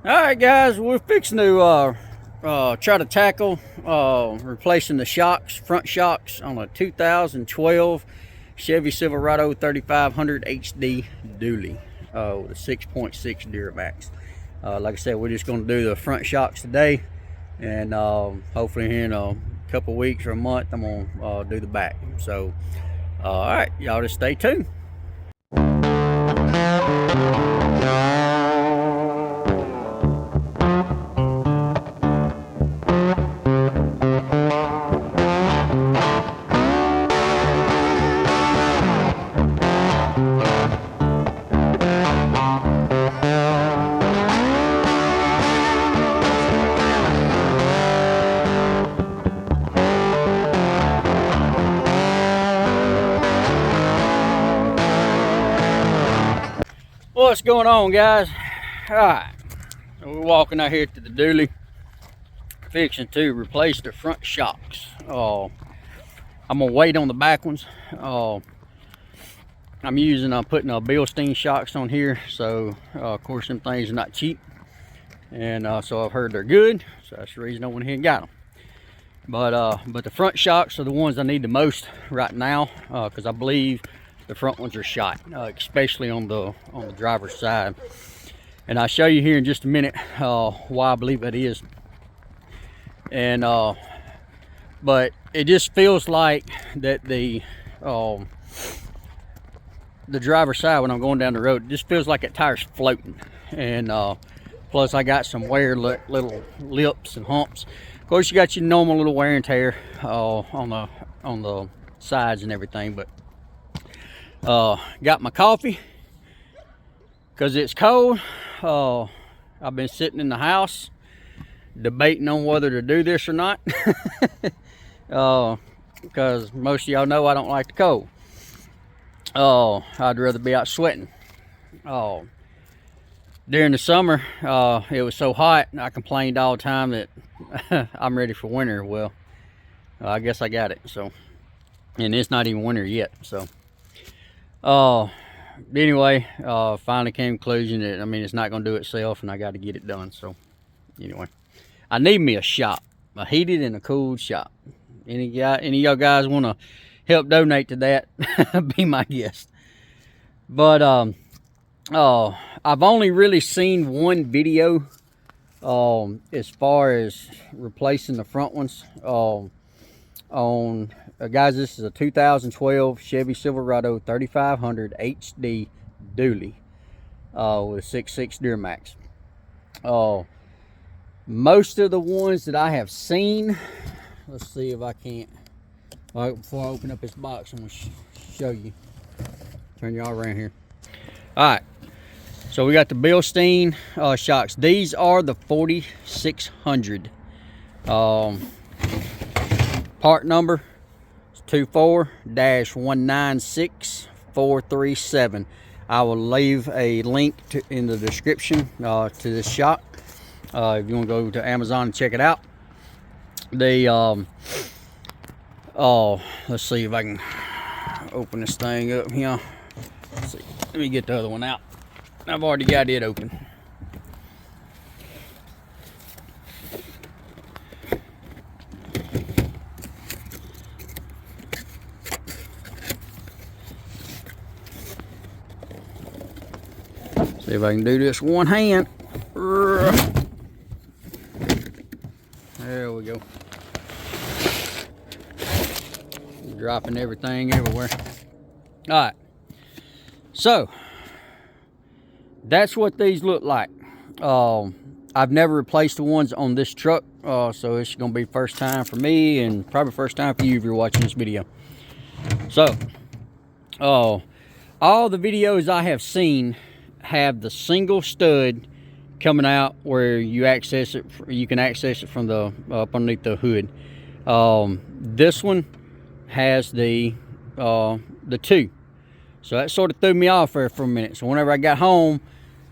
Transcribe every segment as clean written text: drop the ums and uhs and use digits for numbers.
Alright guys, we're fixing to try to tackle replacing the shocks, front shocks on a 2012 Chevy Silverado 3500 HD dually with a 6.6 Duramax. Like I said, we're just going to do the front shocks today, and hopefully here in a couple weeks or a month I'm going to do the back. So alright, y'all just stay tuned. What's going on, guys? Alright, so we're walking out here to the dually, fixing to replace the front shocks. I'm gonna wait on the back ones. I'm putting Bilstein shocks on here, so of course them things are not cheap, and so I've heard they're good, so that's the reason I went ahead and got them. But the front shocks are the ones I need the most right now, because I believe the front ones are shot, especially on the driver's side, and I'll show you here in just a minute why I believe that is. And but it just feels like that the driver's side, when I'm going down the road, it just feels like that tire's floating. And plus I got some wear little lips and humps. Of course you got your normal little wear and tear on the sides and everything. But got my coffee because it's cold. I've been sitting in the house debating on whether to do this or not, because most of y'all know I don't like the cold. I'd rather be out sweating. During the summer it was so hot and I complained all the time that I'm ready for winter. Well, I guess I got it. So, and it's not even winter yet. So anyway, finally came to the conclusion that, I mean, it's not going to do itself and I got to get it done. So anyway, I need me a shop, a heated and a cooled shop. Any of y'all guys want to help donate to that, be my guest. But I've only really seen one video as far as replacing the front ones. Guys, this is a 2012 Chevy Silverado 3500 HD dually with a 6.6 Duramax. Most of the ones that I have seen, let's see if I can't. All right, before I open up this box, I'm going to show you. Turn y'all around here. All right, so we got the Bilstein shocks. These are the 4600. Part number 24-196437. I will leave a link in the description to this shock if you want to go to Amazon and check it out. They let's see if I can open this thing up here. Let's see. Let me get the other one out. I've already got it open. See if I can do this one hand. There we go. Dropping everything everywhere. All right. So that's what these look like. I've never replaced the ones on this truck, so it's gonna be first time for me and probably first time for you if you're watching this video. So all the videos I have seen have the single stud coming out where you access it. You can access it from the up underneath the hood. This one has the two, so that sort of threw me off there for a minute. So whenever I got home,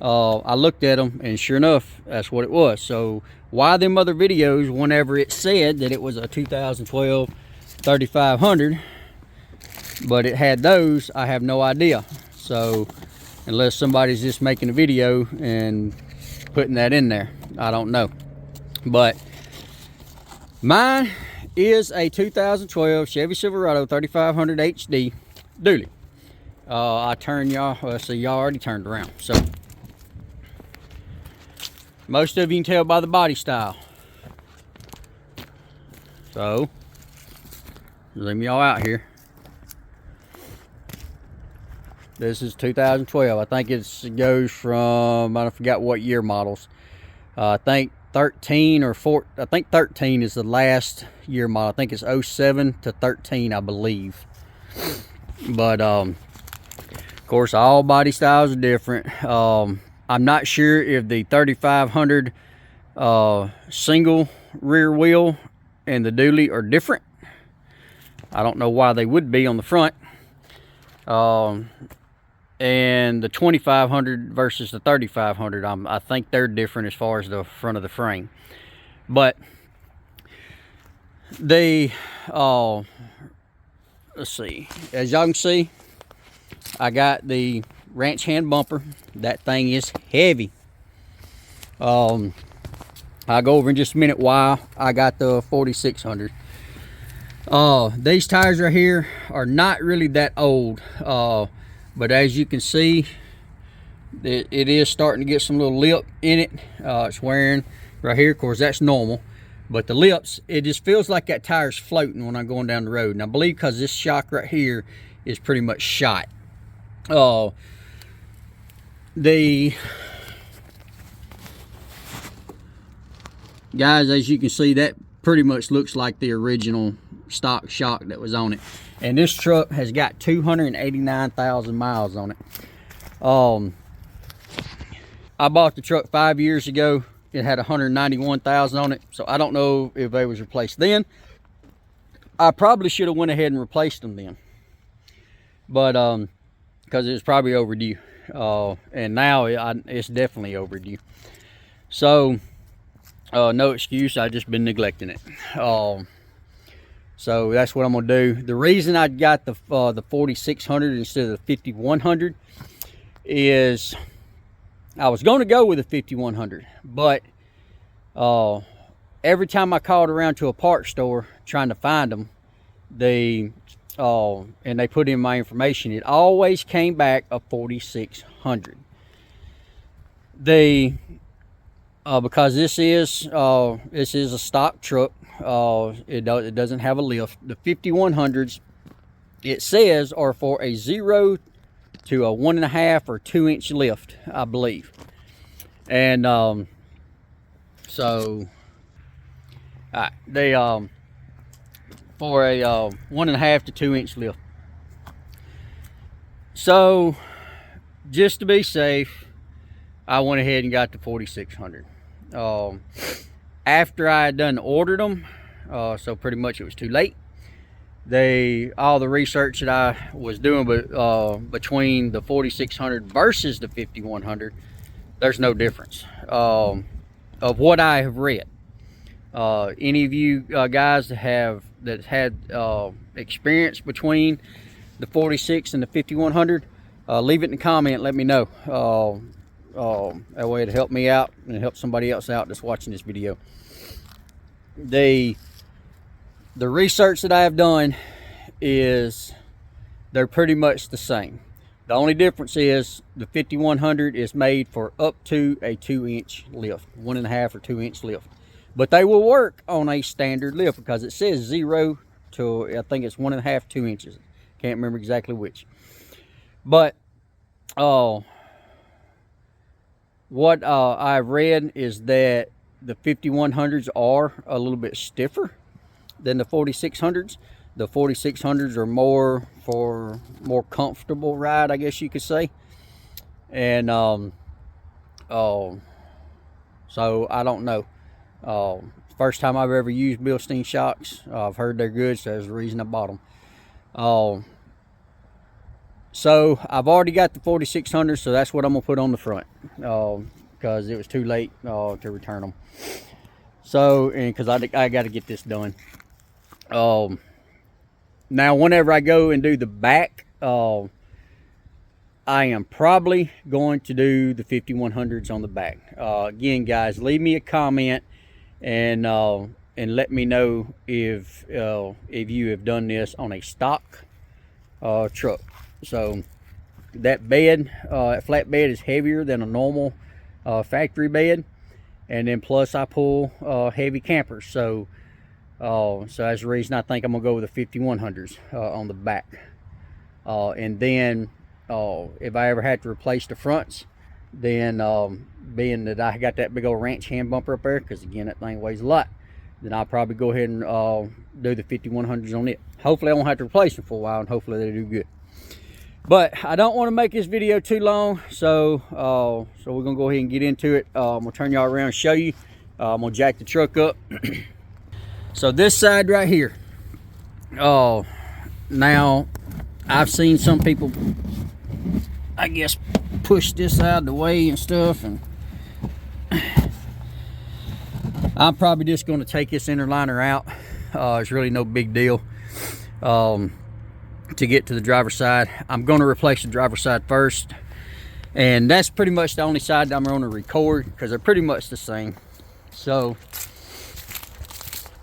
I looked at them, and sure enough, that's what it was. So why them other videos, whenever it said that it was a 2012 3500, but it had those, I have no idea. So unless somebody's just making a video and putting that in there. I don't know. But mine is a 2012 Chevy Silverado 3500 HD dually. I turned y'all, well, see, y'all already turned around. So most of you can tell by the body style. So zoom y'all out here. This is 2012. I think it goes from, I forgot what year models. I think 13 or 4. I think 13 is the last year model. I think it's 07 to 13, I believe. But of course, all body styles are different. I'm not sure if the 3500 single rear wheel and the dually are different. I don't know why they would be on the front. And the 2500 versus the 3500, I think they're different as far as the front of the frame. But they let's see, as y'all can see, I got the ranch hand bumper. That thing is heavy. I'll go over in just a minute why I got the 4600. These tires right here are not really that old, but as you can see, it is starting to get some little lip in it. It's wearing right here. Of course, that's normal, but the lips, it just feels like that tire's floating when I'm going down the road. And I believe because this shock right here is pretty much shot. The guys, as you can see, that pretty much looks like the original stock shock that was on it. And this truck has got 289,000 miles on it. I bought the truck 5 years ago. It had 191,000 on it, so I don't know if they was replaced then. I probably should have went ahead and replaced them then, but because it was probably overdue, and now it's definitely overdue. So no excuse, I just been neglecting it. So that's what I'm gonna do. The reason I got the 4600 instead of the 5100 is I was going to go with the 5100, but every time I called around to a parts store trying to find them, and they put in my information, it always came back a 4600. Because this is a stock truck. It doesn't have a lift. The 5100s, it says, are for a 0 to a 1.5 or 2 inch lift, I believe. And so they for a 1.5 to 2 inch lift. So just to be safe, I went ahead and got the 4600. After I had done ordered them, so pretty much it was too late. All the research that I was doing, but between the 4600 versus the 5100, there's no difference of what I have read. Any of you guys that had experience between the 46 and the 5100, leave it in the comment. Let me know. That way it'll help me out and help somebody else out that's watching this video. The research that I have done is they're pretty much the same. The only difference is the 5100 is made for up to a 2 inch lift, 1.5 or 2 inch lift. But they will work on a standard lift because it says 0 to, I think it's 1.5, 2 inches. Can't remember exactly which. But what I've read is that the 5100s are a little bit stiffer than the 4600s. The 4600s are more comfortable ride, I guess you could say. And so I don't know. First time I've ever used Bilstein shocks. I've heard they're good, so that's the reason I bought them. So I've already got the 4600, so that's what I'm gonna put on the front, because it was too late to return them. So, and because I got to get this done. Now whenever I go and do the back, I am probably going to do the 5100s on the back. Again, guys, leave me a comment and let me know if you have done this on a stock truck. So that bed, flat bed, is heavier than a normal factory bed, and then plus I pull heavy campers. So that's the reason I think I'm gonna go with the 5100s on the back. And then if I ever had to replace the fronts, then being that I got that big old ranch hand bumper up there, because again that thing weighs a lot, then I'll probably go ahead and do the 5100s on it. Hopefully I won't have to replace them for a while, and hopefully they do good. But I don't want to make this video too long, so we're gonna go ahead and get into it. I'm gonna turn y'all around and show you. I'm gonna jack the truck up. So this side right here, now I've seen some people, I guess, push this out of the way and stuff, and I'm probably just going to take this inner liner out. It's really no big deal to get to the driver's side. I'm going to replace the driver's side first, and that's pretty much the only side that I'm going to record, because they're pretty much the same. So,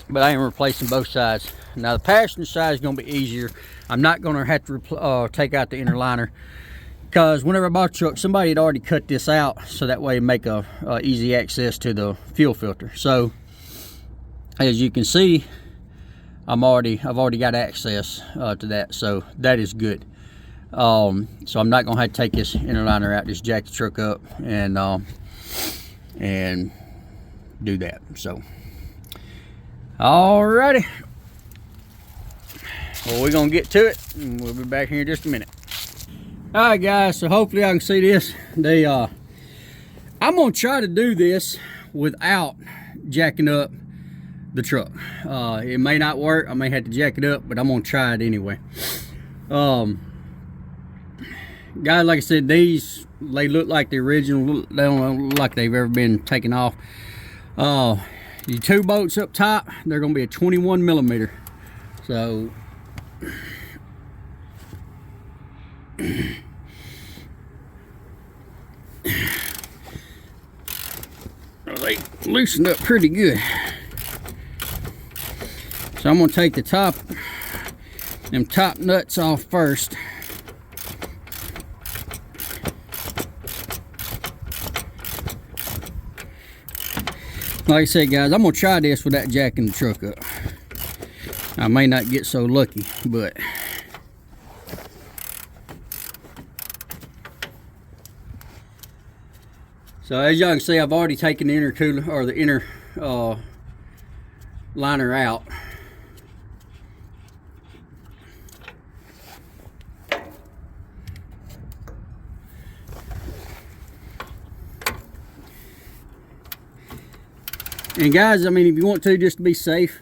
but I am replacing both sides. Now the passenger side is going to be easier. I'm not going to have to take out the inner liner, because whenever I bought the truck, somebody had already cut this out, so that way make a easy access to the fuel filter. So as you can see, I've already got access to that, so that is good. So I'm not going to have to take this inner liner out, just jack the truck up and do that. So alrighty, well, we're gonna get to it, and we'll be back here in just a minute. All right, guys, so hopefully I can see this. I'm gonna try to do this without jacking up the truck. It may not work, I may have to jack it up, but I'm gonna try it anyway. Guys, like I said, these, they look like the original. They don't look like they've ever been taken off. The two bolts up top, they're gonna be a 21 millimeter. So they loosened up pretty good. So I'm gonna take the them top nuts off first. Like I said, guys, I'm gonna try this without jacking the truck up. I may not get so lucky, but so as y'all can see, I've already taken the inner cooler, or the inner liner out. And guys, I mean, if you want to, just to be safe,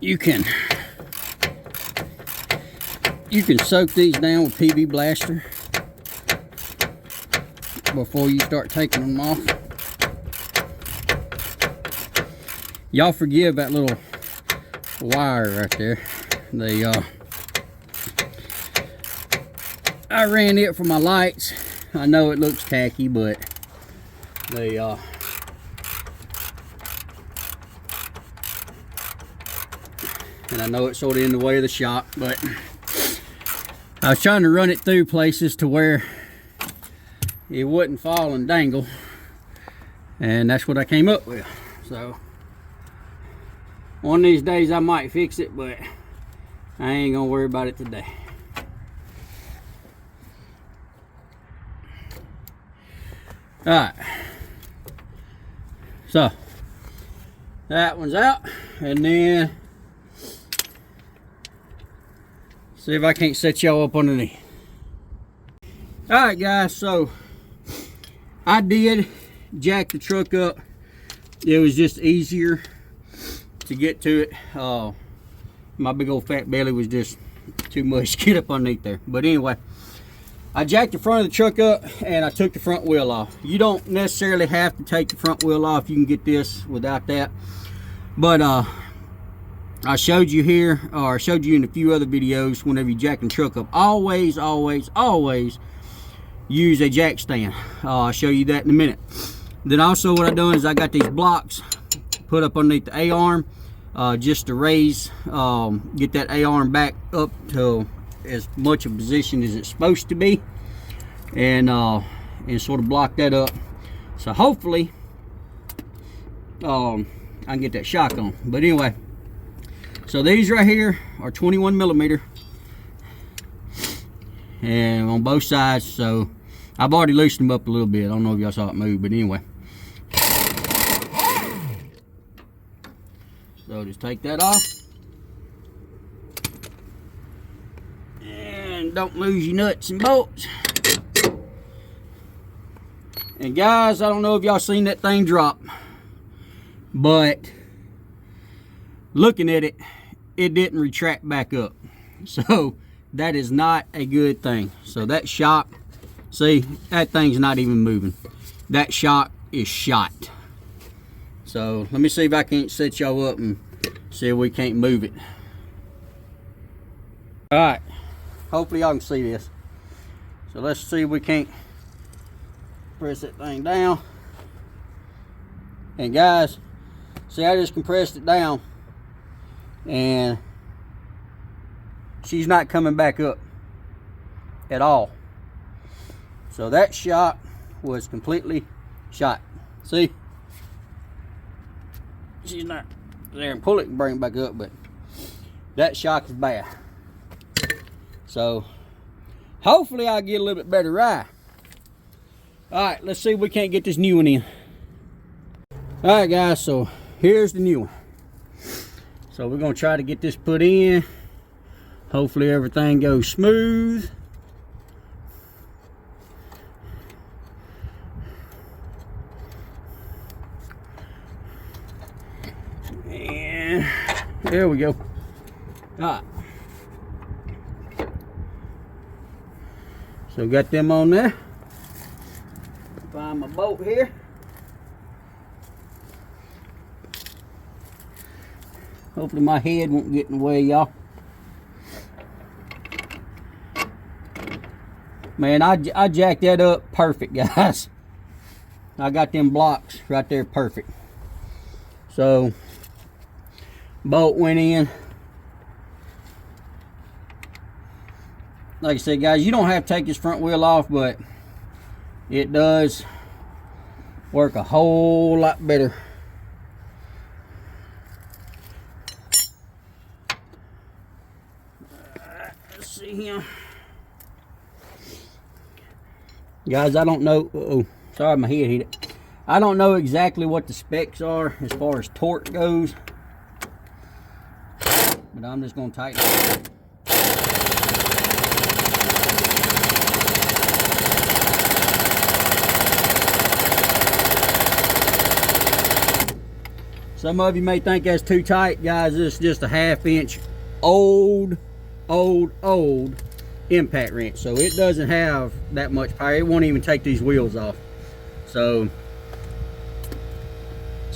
you can soak these down with PV Blaster before you start taking them off. Y'all forgive that little wire right there. I ran it for my lights. I know it looks tacky, but and I know it's sort of in the way of the shop, but I was trying to run it through places to where it wouldn't fall and dangle, and that's what I came up with. So one of these days I might fix it, but I ain't gonna worry about it today. All right, so that one's out, and then see if I can't set y'all up underneath. All right, guys, so I did jack the truck up. It was just easier to get to it. My big old fat belly was just too much to get up underneath there. But anyway, I jacked the front of the truck up and I took the front wheel off. You don't necessarily have to take the front wheel off. You can get this without that. But I showed you here, or showed you in a few other videos, whenever you jack the truck up, always use a jack stand. I'll show you that in a minute. Then also what I've done is I got these blocks put up underneath the A-arm, just to raise, get that A-arm back up to as much of a position as it's supposed to be, and sort of block that up. So hopefully I can get that shock on. But anyway, so these right here are 21 millimeter, and on both sides. So I've already loosened them up a little bit. I don't know if y'all saw it move, but anyway. So just take that off, and don't lose your nuts and bolts. And guys, I don't know if y'all seen that thing drop, but looking at it, it didn't retract back up. So that is not a good thing. So that shock, see, that thing's not even moving. That shock is shot. So let me see if I can't set y'all up and see if we can't move it. All right, hopefully y'all can see this. So let's see if we can't press that thing down. And guys, see, I just compressed it down and she's not coming back up at all. So that shock was completely shot. See, she's not there, and pull it and bring it back up, but that shock is bad. So hopefully I'll get a little bit better ride. All right, let's see if we can't get this new one in. All right guys, so here's the new one. So we're gonna try to get this put in. Hopefully everything goes smooth. And there we go. All right. So got them on there. Find my bolt here. Hopefully my head won't get in the way, y'all. Man, I jacked that up perfect, guys. I got them blocks right there perfect. So bolt went in. Like I said, guys, you don't have to take this front wheel off, but it does work a whole lot better. Let's see here. Guys, I don't know. Uh-oh, sorry, my head hit it. I don't know exactly what the specs are as far as torque goes, but I'm just going to tighten it. Some of you may think that's too tight, guys. This is just a 1/2 inch old impact wrench, so it doesn't have that much power. It won't even take these wheels off. So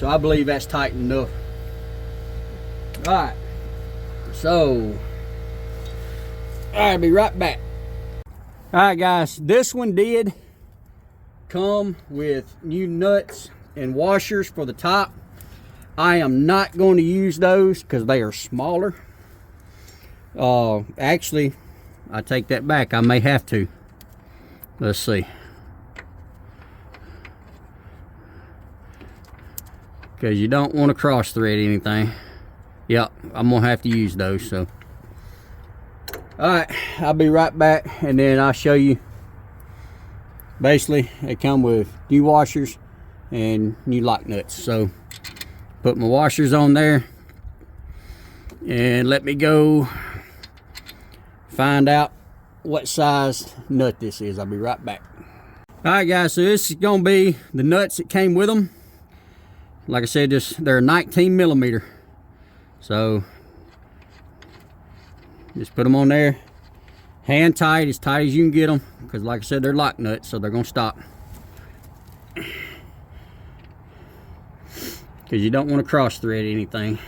I believe that's tight enough. All right, so I'll be right back. All right guys, this one did come with new nuts and washers for the top. I am not going to use those because they are smaller. Actually, I take that back. I may have to. Let's see. Because you don't want to cross thread anything. Yep, I'm going to have to use those. So, alright, I'll be right back and then I'll show you. Basically, they come with new washers and new lock nuts. So, put my washers on there and let me go find out what size nut this is. I'll be right back. All right guys, so this is gonna be the nuts that came with them. Like I said, they're 19 millimeter. So just put them on there, hand tight, as tight as you can get them, because like I said, they're lock nuts, so they're gonna stop. Because you don't want to cross thread anything.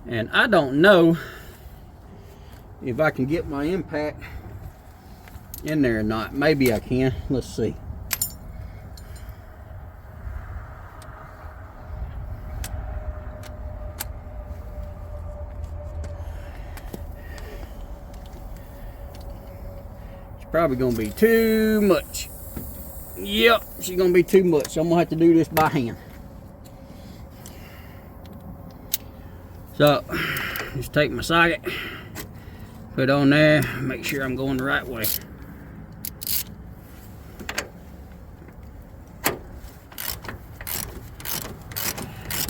And I don't know if I can get my impact in there or not. Maybe I can. Let's see. It's probably gonna be too much. Yep, she's gonna be too much. So I'm gonna have to do this by hand. So just take my socket, put it on there, make sure I'm going the right way.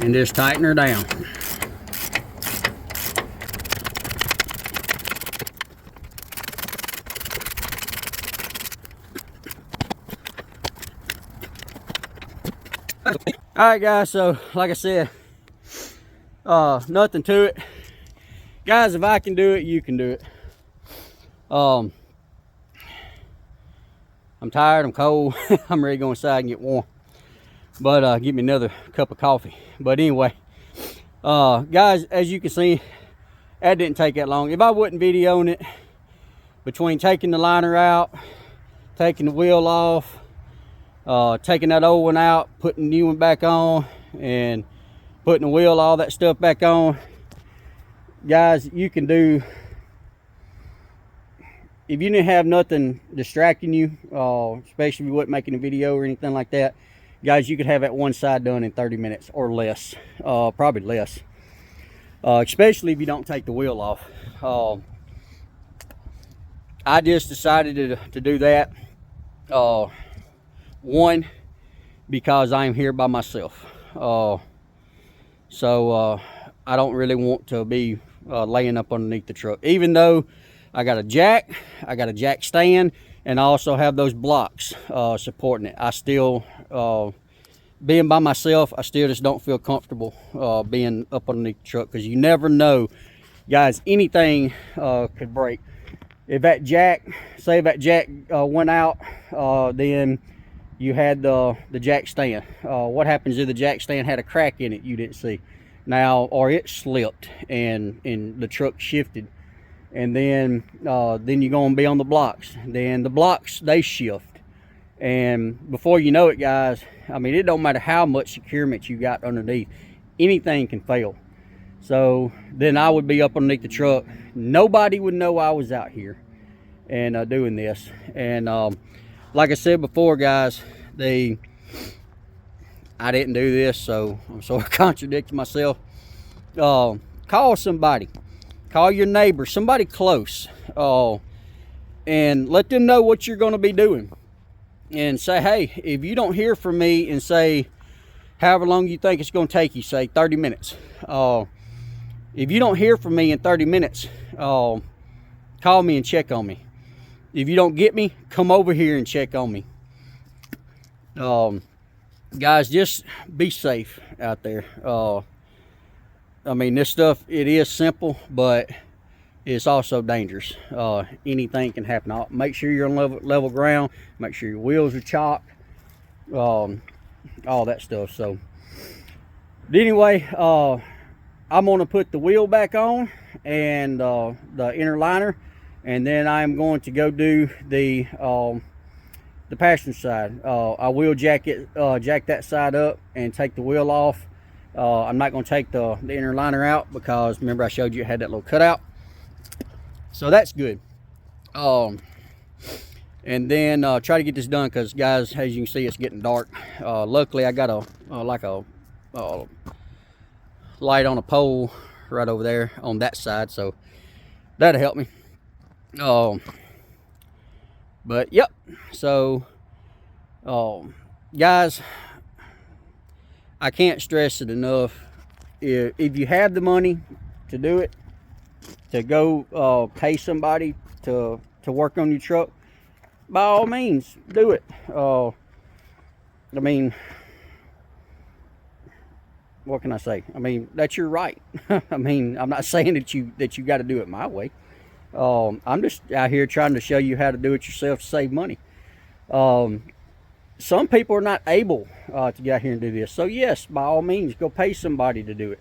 And just tighten her down. Alright guys, so like I said, nothing to it. Guys, if I can do it, you can do it. I'm tired, I'm cold, I'm ready to go inside and get warm. But get me another cup of coffee. But anyway, guys, as you can see, that didn't take that long. If I wasn't videoing it, between taking the liner out, taking the wheel off, taking that old one out, putting the new one back on, and putting the wheel, all that stuff back on, guys, you can do, if you didn't have nothing distracting you, especially if you wasn't making a video or anything like that, guys, you could have that one side done in 30 minutes or less, probably less, especially if you don't take the wheel off. I just decided to do that, one, because I'm here by myself, so I don't really want to be laying up underneath the truck. Even though I got a jack stand, and I also have those blocks supporting it, I still, being by myself, I still just don't feel comfortable being up underneath the truck, because you never know, guys, anything could break. If that jack, say that jack went out, then you had the jack stand. What happens if the jack stand had a crack in it you didn't see? Now, or it slipped and the truck shifted, and then you're gonna be on the blocks. Then the blocks, they shift, and before you know it, guys, I mean, it don't matter how much securement you got underneath, anything can fail. So then I would be up underneath the truck. Nobody would know I was out here and doing this. And like I said before, guys, I didn't do this, so I'm sort of contradicting myself. Call somebody, call your neighbor, somebody close, and let them know what you're going to be doing. And say, hey, if you don't hear from me in, say, however long you think it's going to take you, say 30 minutes. If you don't hear from me in 30 minutes, call me and check on me. If you don't get me, come over here and check on me. Guys, just be safe out there. I mean, this stuff, it is simple, but it's also dangerous. Anything can happen. Make sure you're on level ground. Make sure your wheels are chocked. All that stuff. So, but anyway, I'm going to put the wheel back on and the inner liner, and then I'm going to go do the passenger side. I will jack that side up and take the wheel off. I'm not going to take the inner liner out, because remember I showed you it had that little cutout. So that's good. And then try to get this done, because guys, as you can see, it's getting dark. Luckily I got a light on a pole right over there on that side, so that'll help me. But yep, so guys, I can't stress it enough. If you have the money to do it, to go pay somebody to work on your truck, by all means do it. I mean, what can I say? I mean, that's your right. I mean, I'm not saying that you got to do it my way. I'm just out here trying to show you how to do it yourself to save money. Some people are not able to get out here and do this, so yes, by all means, go pay somebody to do it.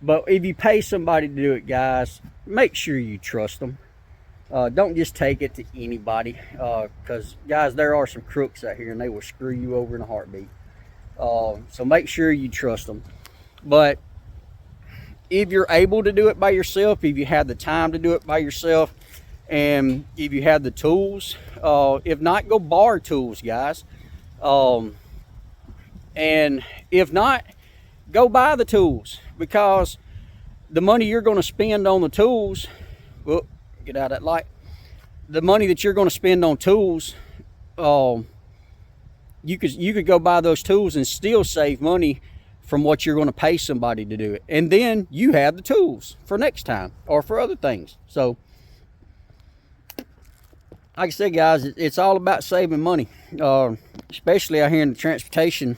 But if you pay somebody to do it, guys, make sure you trust them. Don't just take it to anybody, because guys, there are some crooks out here and they will screw you over in a heartbeat. So make sure you trust them. But if you're able to do it by yourself, if you have the time to do it by yourself, and if you have the tools, if not, go borrow tools, guys. And if not, go buy the tools, because the money you're going to spend on the tools, well, get out of that light, the money that you're going to spend on tools, you could go buy those tools and still save money from what you're going to pay somebody to do it. And then you have the tools for next time or for other things. So like I said, guys, it's all about saving money, especially out here in the transportation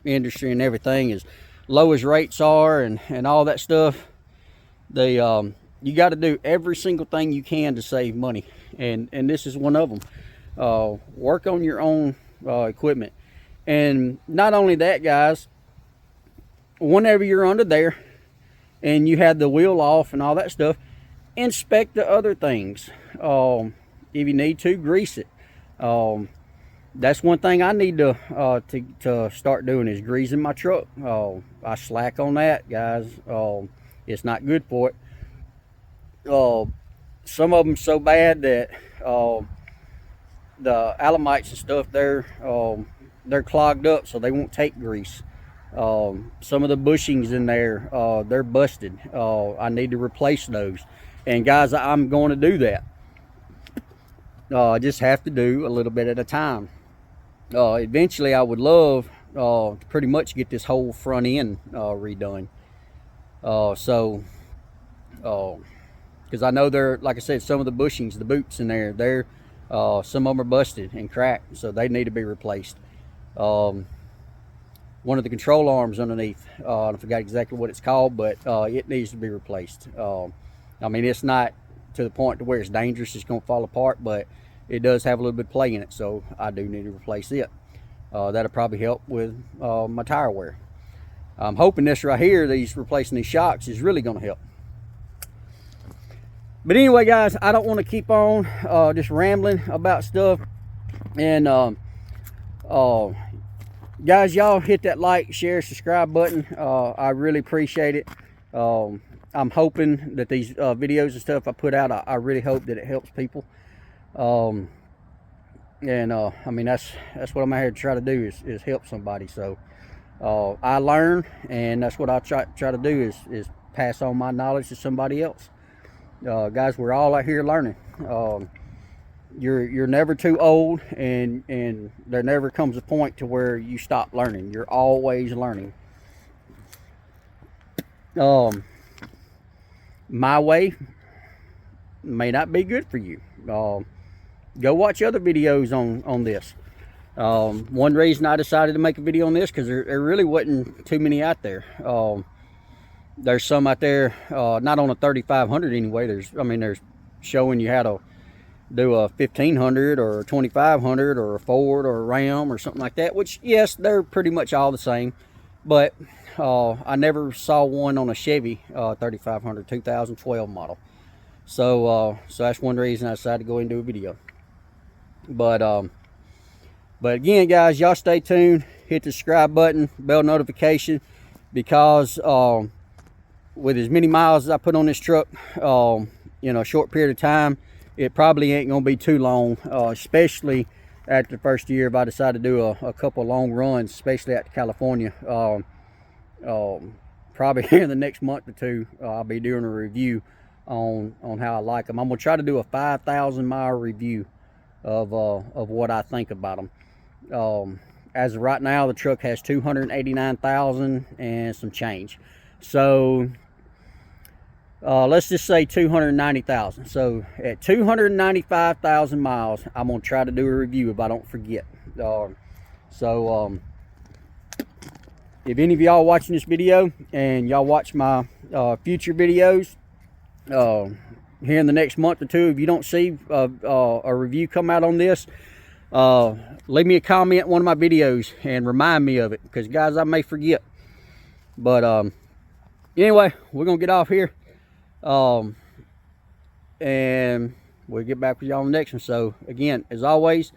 industry and everything. As low as rates are and all that stuff, they you got to do every single thing you can to save money, and this is one of them. Work on your own equipment. And not only that, guys, whenever you're under there and you have the wheel off and all that stuff, inspect the other things. If you need to, grease it. That's one thing I need to start doing, is greasing my truck. I slack on that, guys. It's not good for it. Some of them so bad that the alamites and stuff, they're clogged up, so they won't take grease. Some of the bushings in there, they're busted. I need to replace those. And guys, I'm going to do that. I just have to do a little bit at a time. Eventually I would love to pretty much get this whole front end redone. Because I know they're, like I said, some of the bushings, the boots in there, they're some of them are busted and cracked, so they need to be replaced. One of the control arms underneath, I forgot exactly what it's called, but it needs to be replaced. I mean, it's not to the point to where it's dangerous, it's going to fall apart, but it does have a little bit of play in it, so I do need to replace it. That'll probably help with my tire wear. I'm hoping this right here, replacing these shocks, is really going to help. But anyway, guys, I don't want to keep on just rambling about stuff. And guys, y'all hit that like, share, subscribe button. I really appreciate it. I'm hoping that these videos and stuff I put out, I really hope that it helps people. I mean, that's what I'm out here to try to do, is help somebody. So I learn, and that's what I try to do, is pass on my knowledge to somebody else. Guys, we're all out here learning. You're never too old, and there never comes a point to where you stop learning. You're always learning. My way may not be good for you. Go watch other videos on this. One reason I decided to make a video on this, because there really wasn't too many out there. There's some out there, not on a 3500 anyway. There's showing you how to do a 1500 or a 2500 or a Ford or a Ram or something like that, which, yes, they're pretty much all the same. But I never saw one on a Chevy 3500 2012 model. So that's one reason I decided to go and do a video. But again, guys, y'all stay tuned. Hit the subscribe button, bell notification, because with as many miles as I put on this truck in a short period of time, it probably ain't gonna be too long, especially after the first year, if I decide to do a couple of long runs, especially out to California. Probably in the next month or two, I'll be doing a review on how I like them. I'm gonna try to do a 5,000 mile review of what I think about them. As of right now, the truck has 289,000 and some change. So let's just say 290,000. So at 295,000 miles, I'm gonna try to do a review if I don't forget. If any of y'all watching this video and y'all watch my future videos here in the next month or two, if you don't see a review come out on this, leave me a comment in one of my videos and remind me of it, because guys, I may forget. But Anyway, we're gonna get off here, and we'll get back with y'all on the next one. So again, as always,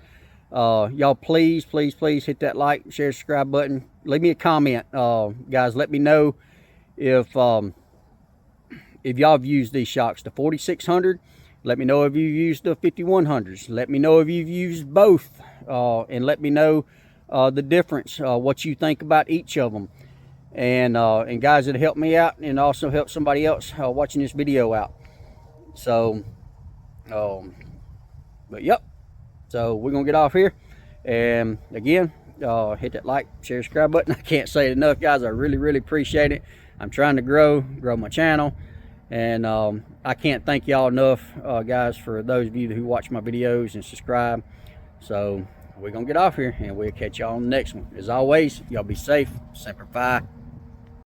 y'all please hit that like, share, subscribe button. Leave me a comment, guys. Let me know if y'all have used these shocks, the 4600. Let me know if you've used the 5100s. Let me know if you've used both, and let me know the difference, what you think about each of them. And guys, it'll help me out and also help somebody else watching this video out. So, but yep. So we're gonna get off here, and again, hit that like, share, subscribe button. I can't say it enough, guys. I really appreciate it. I'm trying to grow my channel, and I can't thank y'all enough, guys, for those of you who watch my videos and subscribe. So we're gonna get off here, and we'll catch y'all on the next one. As always, y'all be safe. Semper Fi.